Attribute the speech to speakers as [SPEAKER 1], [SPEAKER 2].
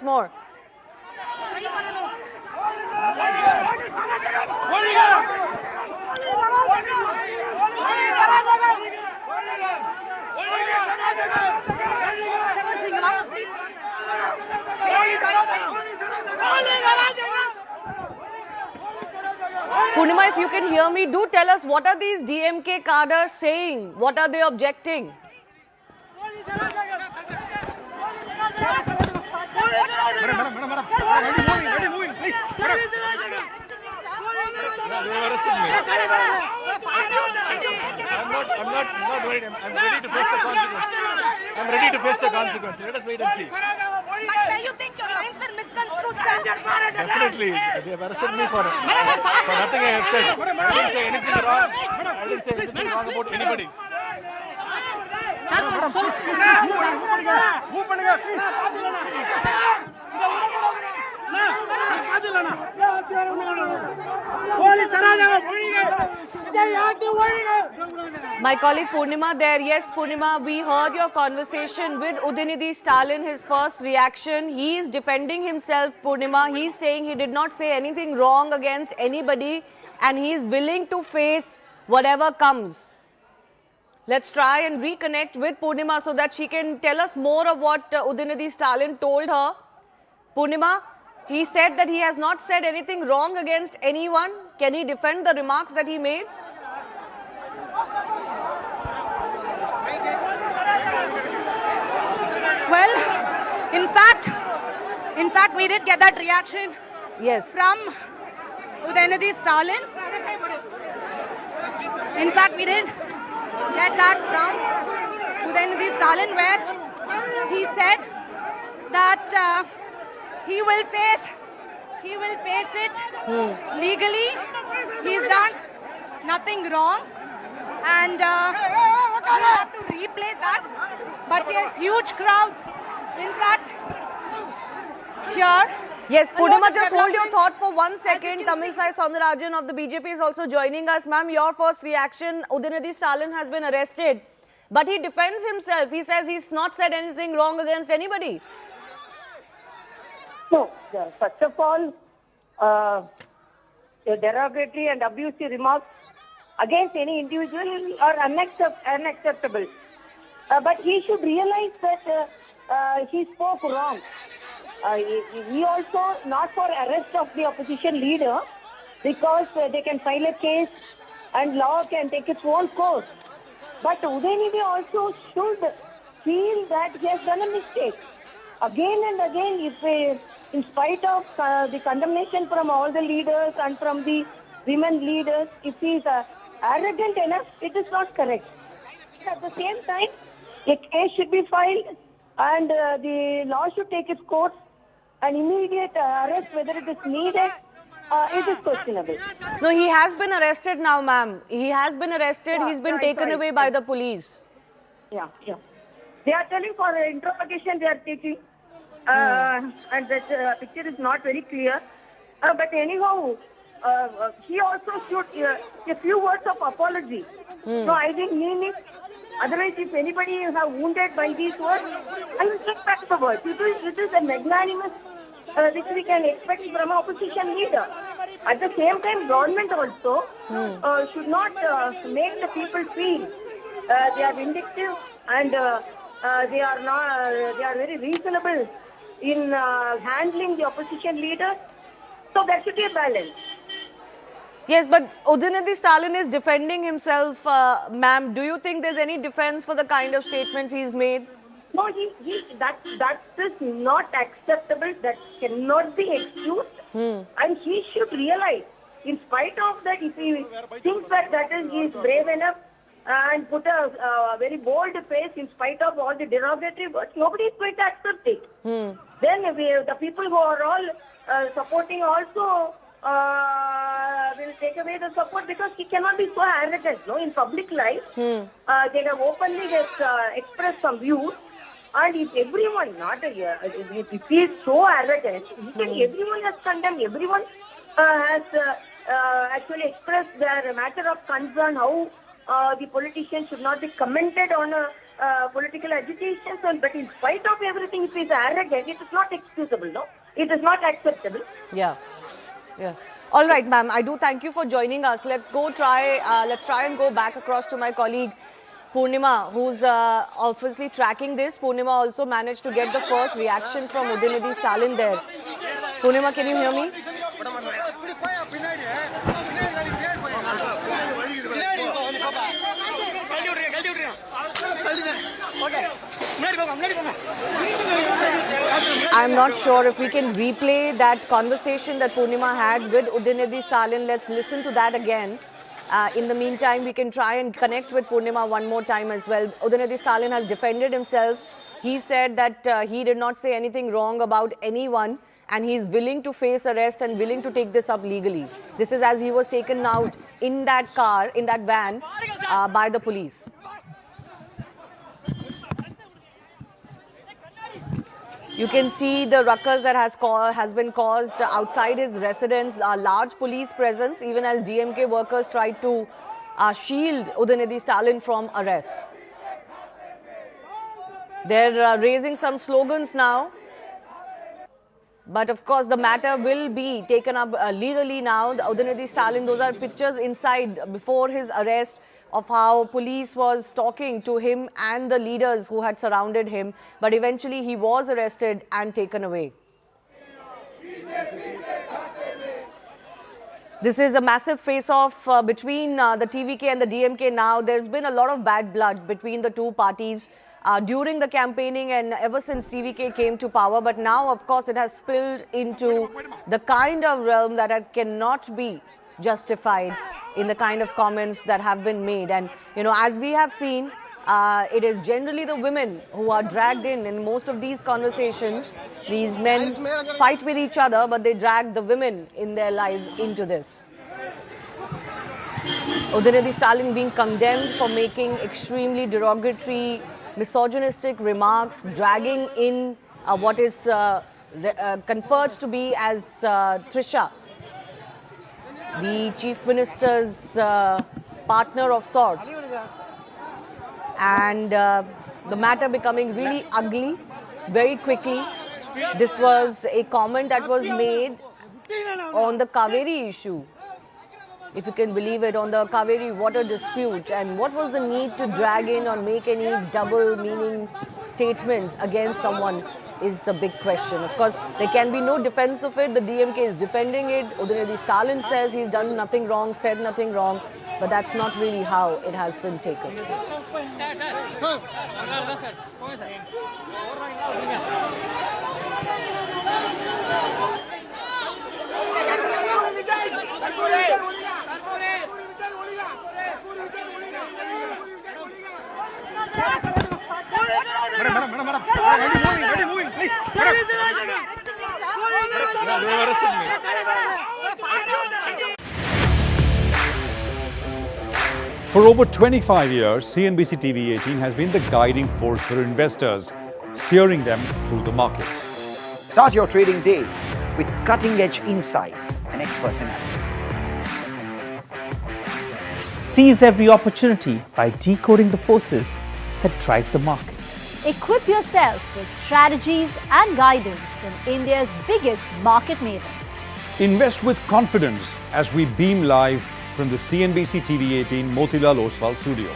[SPEAKER 1] once more. Purnima, if you can hear me, do tell us, what are these DMK cadres saying? What are they objecting?
[SPEAKER 2] I'm not worried. I'm ready to face the consequences. I'm ready to face the consequences. Let us wait and see.
[SPEAKER 3] But do you think your lines were misconstrued, sir?
[SPEAKER 2] Definitely. They have arrested me for nothing I have said. I didn't say anything wrong. I didn't say anything wrong about anybody.
[SPEAKER 1] My colleague Purnima there. Yes, Purnima, we heard your conversation with Udinidhi Stalin, his first reaction. He is defending himself, Purnima. He's saying he did not say anything wrong against anybody and he is willing to face whatever comes. Let's try and reconnect with Purnima so that she can tell us more of what Udinidhi Stalin told her. Purnima, he said that he has not said anything wrong against anyone. Can he defend the remarks that he made?
[SPEAKER 3] Well, in fact, we did get that reaction from Udinidhi Stalin. In fact, we did get that from Udinidhi Stalin, where he said that he will face it legally. He's done nothing wrong, and we have to replay that. But yes, huge crowds. In fact, here.
[SPEAKER 1] Yes, Purnima, just hold your thought for 1 second. Tamilisai Soundarajan of the BJP is also joining us. Ma'am, your first reaction, Udinidhi Stalin has been arrested, but he defends himself. He says he's not said anything wrong against anybody.
[SPEAKER 4] No, first of all, derogatory and abusive remarks against any individual are unacceptable. But he should realize that he spoke wrong. He also not for arrest of the opposition leader, because they can file a case and law can take its own course. But Udinidhi also should feel that he has done a mistake. Again and again, if in spite of the condemnation from all the leaders and from the women leaders, if he is arrogant enough, it is not correct. At the same time, a case should be filed and the law should take its course. An immediate arrest, whether it is needed, it is questionable.
[SPEAKER 1] No, he has been arrested now, ma'am. He has been arrested. Yeah, he's been taken away by the police.
[SPEAKER 4] Yeah. They are telling for interrogation they are taking. And that picture is not very clear. But anyhow, he also should a few words of apology. No, I didn't mean it. Otherwise, if anybody is wounded by these words, I will take back the words. It is a magnanimous which we can expect from an opposition leader. At the same time, government also should not make the people feel they are vindictive and they are very reasonable in handling the opposition leader. So there should be a balance.
[SPEAKER 1] Yes, but Udinidhi Stalin is defending himself, ma'am. Do you think there's any defense for the kind of statements he's made?
[SPEAKER 4] No, that is not acceptable. That cannot be excused. And he should realize, in spite of that, if he thinks that he is brave enough and put a very bold face in spite of all the derogatory words, nobody is going to accept it. Then the people who are all supporting also will take away the support, because he cannot be so arrogant. No, in public life, they have openly expressed some views, and if everyone, if he is so arrogant, everyone has condemned, everyone has actually expressed their matter of concern, how the politician should not be commented on political agitation. But in spite of everything, if he's arrogant, it is not excusable, no? It is not acceptable.
[SPEAKER 1] Yeah. Yeah. All right, ma'am. I do thank you for joining us. Let's try and go back across to my colleague Purnima, who's obviously tracking this. Purnima also managed to get the first reaction from Udinidhi Stalin there. Purnima, can you hear me? I'm not sure if we can replay that conversation that Purnima had with Udinidhi Stalin. Let's listen to that again. In the meantime, we can try and connect with Purnima one more time as well. Udinidhi Stalin has defended himself. He said that he did not say anything wrong about anyone and he's willing to face arrest and willing to take this up legally. This is as he was taken out in that car, in that van by the police. You can see the ruckus that has been caused outside his residence, a large police presence, even as DMK workers tried to shield Udinidhi Stalin from arrest. They're raising some slogans now. But of course, the matter will be taken up legally now. Udinidhi Stalin, those are pictures inside before his arrest of how police was talking to him and the leaders who had surrounded him. But eventually he was arrested and taken away. This is a massive face-off between the TVK and the DMK now. There's been a lot of bad blood between the two parties during the campaigning and ever since TVK came to power. But now, of course, it has spilled into the kind of realm that cannot be justified in the kind of comments that have been made. And, you know, as we have seen, it is generally the women who are dragged in most of these conversations. These men fight with each other, but they drag the women in their lives into this. Udinidhi Stalin being condemned for making extremely derogatory, misogynistic remarks, dragging in what is conferred to be as Trisha, the Chief Minister's partner of sorts. And the matter becoming really ugly very quickly. This was a comment that was made on the Kaveri issue, if you can believe it, on the Kaveri water dispute. And what was the need to drag in or make any double meaning statements against someone is the big question. Of course, there can be no defense of it. The DMK is defending it. Udinidhi Stalin says he's done nothing wrong, said nothing wrong. But that's not really how it has been taken.
[SPEAKER 5] For over 25 years, CNBC TV 18 has been the guiding force for investors, steering them through the markets.
[SPEAKER 6] Start your trading day with cutting-edge insights and expert analysis.
[SPEAKER 7] Seize every opportunity by decoding the forces that drive the market.
[SPEAKER 8] Equip yourself with strategies and guidance from India's biggest market mavens.
[SPEAKER 5] Invest with confidence as we beam live from the CNBC TV 18 Motilal Oswal studio.